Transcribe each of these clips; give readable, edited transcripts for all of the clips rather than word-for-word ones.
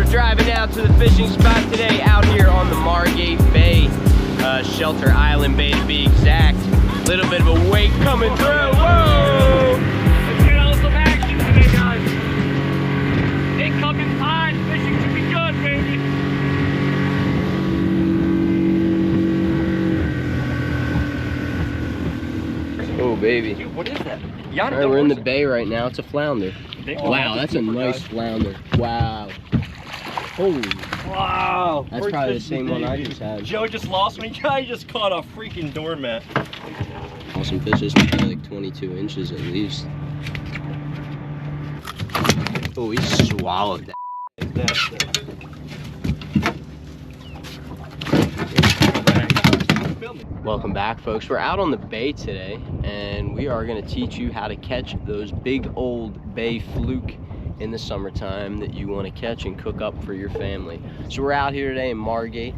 driving out to the fishing spot today, out here on the Margate Bay, Shelter Island Bay to be exact. Little bit of a wake coming through. Whoa! Let's get on some action today, guys. Incoming tide, fishing should be good, baby. Oh, baby. Dude, what is that? All right, we're in the bay right now. It's a flounder. Oh, wow, that's a nice flounder. Wow. Holy. Wow. That's probably the same one I just had. Joe just lost me. I just caught a freaking doormat. Awesome fish. This would be like 22 inches at least. Oh, he swallowed that. Welcome back, folks. We're out on the bay today, and we are going to teach you how to catch those big old bay fluke in the summertime that you want to catch and cook up for your family. So we're out here today in Margate.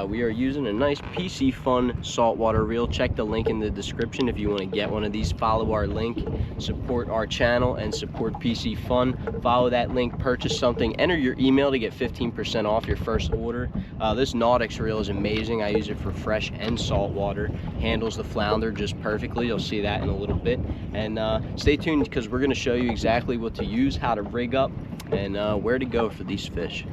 We are using a nice PC Fun saltwater reel. Check the link in the description if you want to get one of these. Follow our link, support our channel, and support PC Fun. Follow that link, purchase something, enter your email to get 15% off your first order. This Nautics reel is amazing. I use it for fresh and saltwater. Handles the flounder just perfectly. You'll see that in a little bit. And stay tuned, because we're going to show you exactly what to use, how to rig up, and where to go for these fish.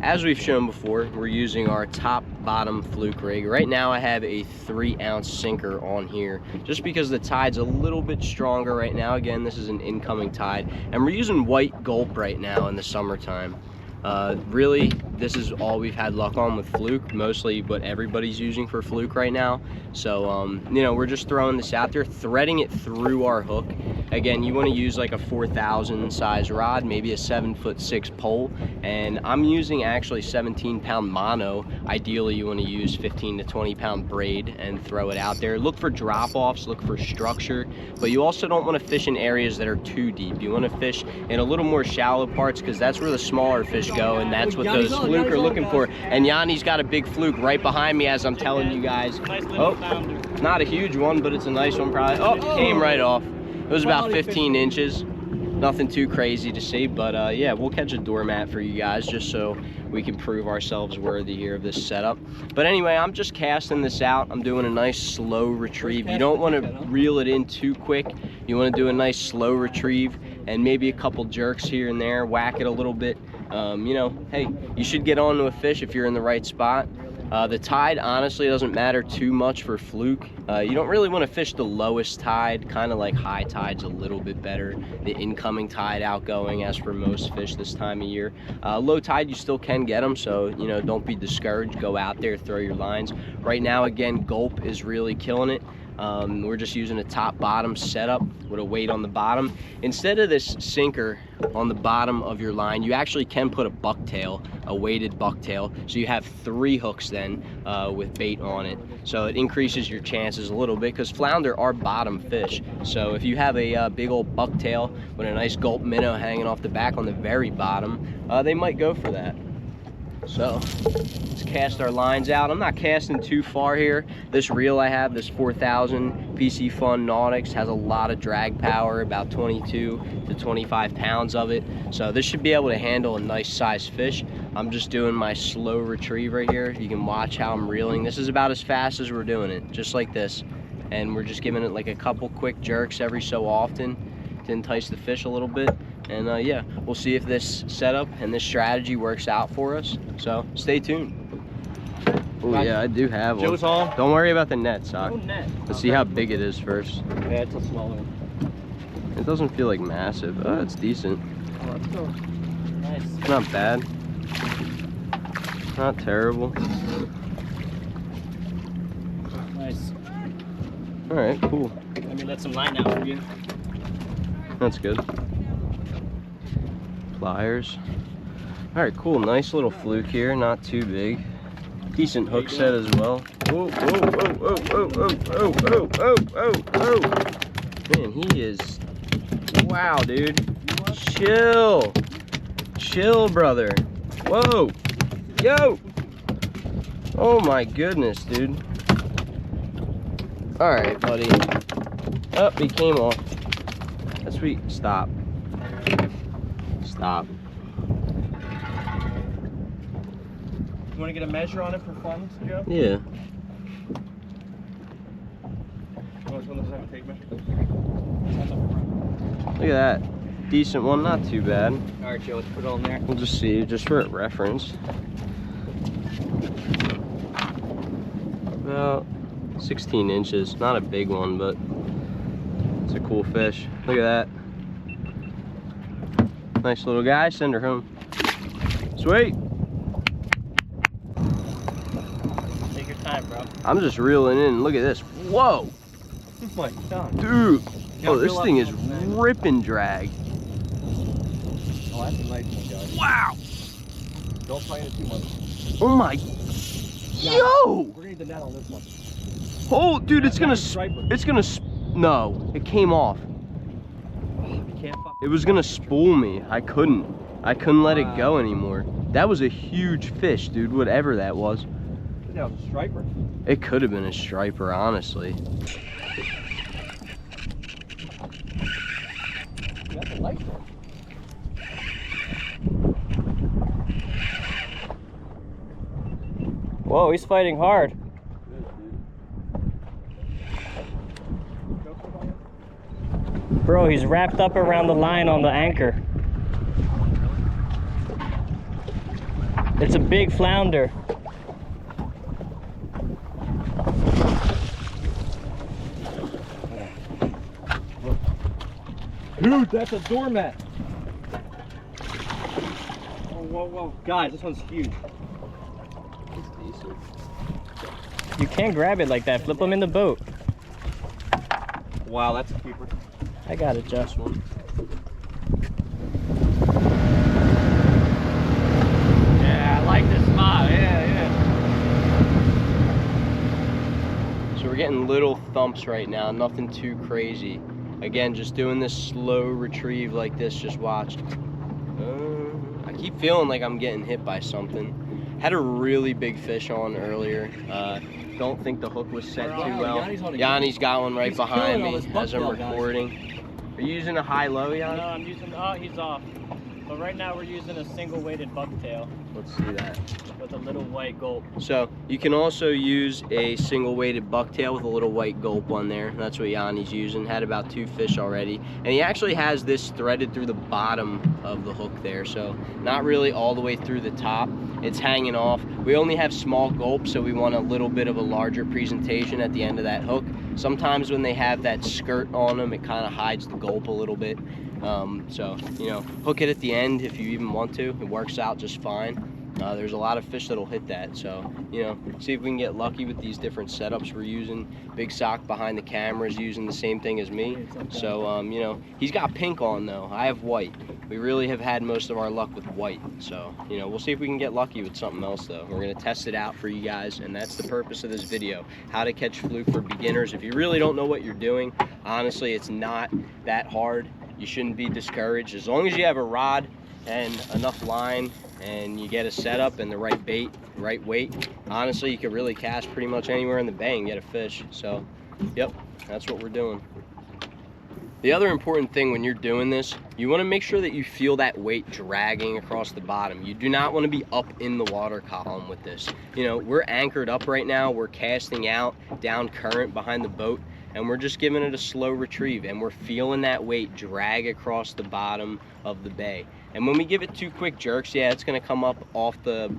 As we've shown before, we're using our top bottom fluke rig. Right now I have a 3-ounce sinker on here just because the tide's a little bit stronger right now. Again, this is an incoming tide, and we're using white gulp right now in the summertime. Really, this is all we've had luck on with fluke, mostly what everybody's using for fluke right now. So you know, we're just throwing this out there, threading it through our hook. Again, you want to use like a 4,000 size rod, maybe a 7'6" pole, and I'm using actually 17-pound mono. Ideally, you want to use 15 to 20-pound braid and throw it out there. Look for drop-offs, look for structure, but you also don't want to fish in areas that are too deep. You want to fish in a little more shallow parts, because that's where the smaller fish go, and that's what those fluke are looking for. And Yanni's got a big fluke right behind me as I'm telling you guys. Oh, not a huge one, but it's a nice one probably. Oh, came right off. It was about 15 inches. Nothing too crazy to see, but yeah, we'll catch a doormat for you guys just so we can prove ourselves worthy here of this setup. But anyway, I'm just casting this out. I'm doing a nice slow retrieve. You don't want to reel it in too quick. You want to do a nice slow retrieve and maybe a couple jerks here and there, whack it a little bit. You know, hey, you should get onto a fish if you're in the right spot. The tide honestly doesn't matter too much for fluke. You don't really want to fish the lowest tide, kind of like high tide's a little bit better. The incoming tide, outgoing, as for most fish this time of year. Low tide, you still can get them, so you know, don't be discouraged. Go out there, throw your lines. Right now, again, gulp is really killing it. We're just using a top-bottom setup with a weight on the bottom. Instead of this sinker on the bottom of your line, you actually can put a bucktail, a weighted bucktail, so you have 3 hooks then with bait on it. So it increases your chances a little bit, because flounder are bottom fish. So if you have a big old bucktail with a nice gulp minnow hanging off the back on the very bottom, they might go for that. So let's cast our lines out. I'm not casting too far here. This reel I have, this 4,000 PC Fun Nautics, has a lot of drag power, about 22 to 25 pounds of it. So this should be able to handle a nice size fish. I'm just doing my slow retrieve right here. You can watch how I'm reeling. This is about as fast as we're doing it, just like this. And we're just giving it like a couple quick jerks every so often to entice the fish a little bit. And yeah, we'll see if this setup and this strategy works out for us. So stay tuned. Oh yeah, I do have one. Joe's home. Don't worry about the net, Sock. Oh, net. Let's see how big it is first. Yeah, it's a smaller one. It doesn't feel like massive. Oh, it's decent. Oh, let's go. Nice. It's not bad. Not terrible. Nice. All right, cool. Let me let some line out for you. That's good. Pliers. All right, cool. Nice little fluke here. Not too big. Decent hook set as well. Whoa, whoa, whoa, whoa, whoa, whoa, whoa, whoa, whoa, whoa. Man, he is. Wow, dude. Chill. Chill, brother. Whoa. Yo. Oh my goodness, dude. All right, buddy. Oh, he came off. That's sweet. Stop. Stop. You want to get a measure on it for fun, Joe? Yeah. Look at that. Decent one, not too bad. All right, Joe, let's put it on there. We'll just see, just for reference. About 16 inches. Not a big one, but it's a cool fish. Look at that. Nice little guy. Send her home. Sweet. Take your time, bro. I'm just reeling in. Look at this. Whoa. Oh my God. Dude. Yeah, Oh, this reel up thing the is whole thing. ripping drag. Oh, that's a nice one, guys. Wow. Don't fight it too much. Oh my. Yo. We're gonna need the net on this one. Oh, dude, it's gonna. Striper. It's gonna. No, it came off. You can't fuck. It was gonna spool me. I couldn't let it go anymore. That was a huge fish, dude, whatever that was. That was a striper. It could have been a striper, honestly. That's a light one. Whoa, he's fighting hard. Bro, he's wrapped up around the line on the anchor. It's a big flounder. Dude, that's a doormat. Whoa, whoa, whoa. Guys, this one's huge. It's decent. You can't grab it like that. Flip them in the boat. Wow, that's a keeper. I got it, Josh. One. Yeah, I like this spot. Yeah, So we're getting little thumps right now, nothing too crazy. Again, just doing this slow retrieve like this, just watch. I keep feeling like I'm getting hit by something. Had a really big fish on earlier. Don't think the hook was set too well. Yanni's got one right behind me as I'm recording. Are you using a high-low, Yanni? No, I'm using, oh, he's off. But right now we're using a single weighted bucktail Let's see that. with a little white gulp. So you can also use a single weighted bucktail with a little white gulp on there. That's what Yanni's using. Had about 2 fish already. And he actually has this threaded through the bottom of the hook there. So not really all the way through the top. It's hanging off. We only have small gulps, so we want a little bit of a larger presentation at the end of that hook. Sometimes when they have that skirt on them, it kind of hides the gulp a little bit. So, you know, hook it at the end if you even want to. It works out just fine. There's a lot of fish that'll hit that. So, you know, see if we can get lucky with these different setups we're using. Big Sock behind the camera is using the same thing as me. So, you know, he's got pink on though. I have white. We really have had most of our luck with white. So, you know, we'll see if we can get lucky with something else though. We're gonna test it out for you guys, and that's the purpose of this video. How to catch fluke for beginners. If you really don't know what you're doing, honestly, it's not that hard. You shouldn't be discouraged. As long as you have a rod and enough line and you get a setup and the right bait, right weight, honestly, you can really cast pretty much anywhere in the bay and get a fish. So, yep, that's what we're doing. The other important thing when you're doing this, you want to make sure that you feel that weight dragging across the bottom. You do not want to be up in the water column with this. You know, we're anchored up right now. We're casting out down current behind the boat, and we're just giving it a slow retrieve, and we're feeling that weight drag across the bottom of the bay. And when we give it 2 quick jerks, yeah, it's going to come up off the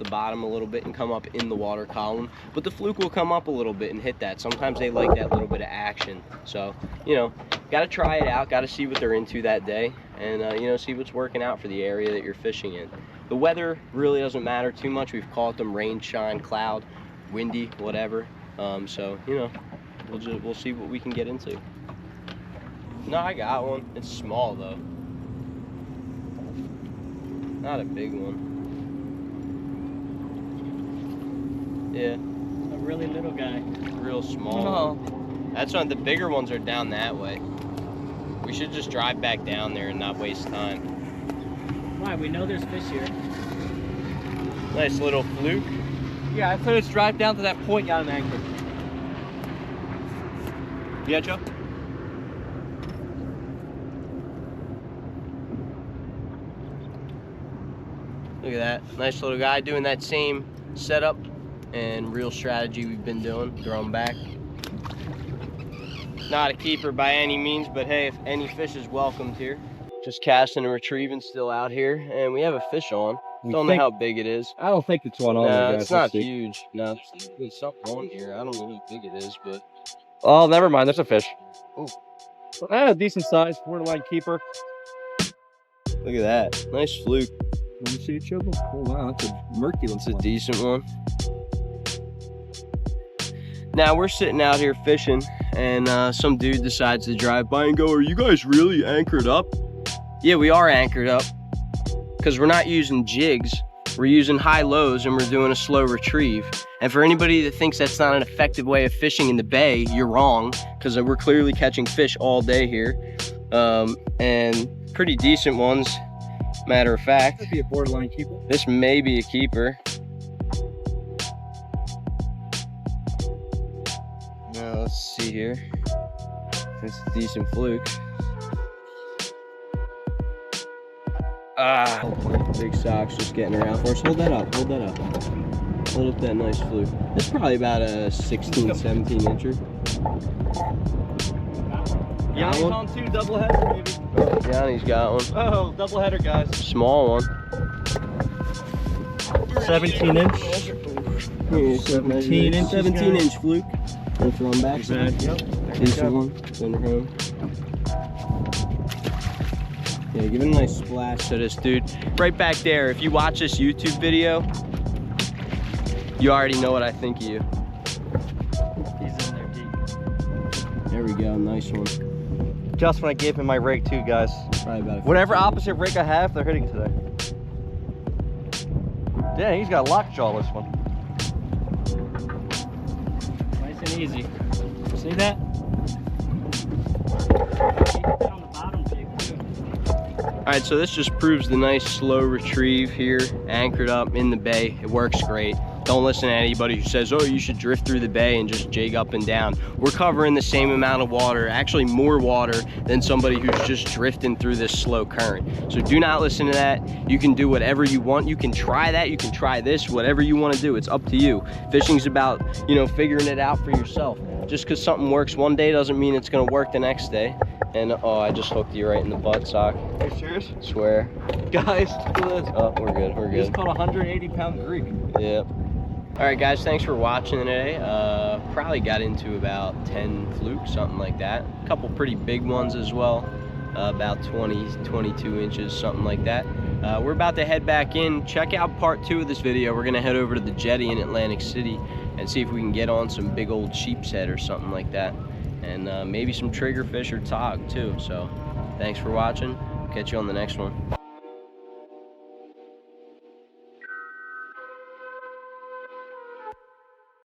bottom a little bit and come up in the water column, but the fluke will come up a little bit and hit that. Sometimes they like that little bit of action. So, you know, got to try it out, got to see what they're into that day, and you know, see what's working out for the area that you're fishing in. The weather really doesn't matter too much. We've caught them rain, shine, cloud, windy, whatever. So, you know, we'll see what we can get into. No, I got one. It's small though. Not a big one. Yeah. A really little guy. Real small. One. That's not, the bigger ones are down that way. We should just drive back down there and not waste time. Why? We know there's fish here. Nice little fluke. Yeah, I said let's drive down to that point out on anchor. Yeah, Joe? Look at that. Nice little guy doing that same setup and reel strategy we've been doing. Throw them back. Not a keeper by any means, but hey, if any fish is welcomed here. Just casting and retrieving still out here, and we have a fish on. Don't know how big it is. I don't think it's one on there, guys. It's not huge. No, there's something on here. I don't know how big it is, but... Oh, never mind. There's a fish. Oh. Decent size, borderline keeper. Look at that. Nice fluke. Let me see it, Chobo. Oh, wow. That's a murky one. It's a decent one. Now, we're sitting out here fishing, and some dude decides to drive by and go, "Are you guys really anchored up?" Yeah, we are anchored up, because we're not using jigs. We're using high-lows, and we're doing a slow retrieve. And for anybody that thinks that's not an effective way of fishing in the bay, you're wrong, because we're clearly catching fish all day here, and pretty decent ones, matter of fact. Could be a borderline keeper. This may be a keeper. Now let's see here. It's a decent fluke. Ah, big socks just getting around for us. Hold that up, hold that up. Hold up that nice fluke. It's probably about a 16, 17 incher. Yanni's on 2 double header, maybe. Oh, Yanni's got one. Oh, double header, guys. Small one. 17 inch. Here, 17 inches, 17 guys. inch fluke. We'll throw them back. Decent one. Ventnor home. Yeah, give it a nice splash to this dude. Right back there, if you watch this YouTube video, you already know what I think of you. He's in there deep. There we go, nice one. Just when I gave him my rig too, guys. Probably about a Whatever opposite rig I have, they're hitting today. Yeah, he's got lockjaw this one. Nice and easy. See that? On the bottom jig too. All right, so this just proves the nice slow retrieve here, anchored up in the bay. It works great. Don't listen to anybody who says, oh, you should drift through the bay and just jig up and down. We're covering the same amount of water, actually more water than somebody who's just drifting through this slow current. So do not listen to that. You can do whatever you want. You can try that, you can try this, whatever you want to do. It's up to you. Fishing's about, you know, figuring it out for yourself. Just because something works one day doesn't mean it's gonna work the next day. And oh, I just hooked you right in the butt sock. Are you serious? Swear. Guys, look at this. Oh, we're good, we're He's good. caught a 180-pound Greek. Yep. All right, guys, thanks for watching today. Probably got into about 10 flukes, something like that. A couple pretty big ones as well, about 20, 22 inches, something like that. We're about to head back in. Check out part 2 of this video. We're gonna head over to the jetty in Atlantic City and see if we can get on some big old sheep's head or something like that. And maybe some triggerfish or tog too. So thanks for watching. Catch you on the next one.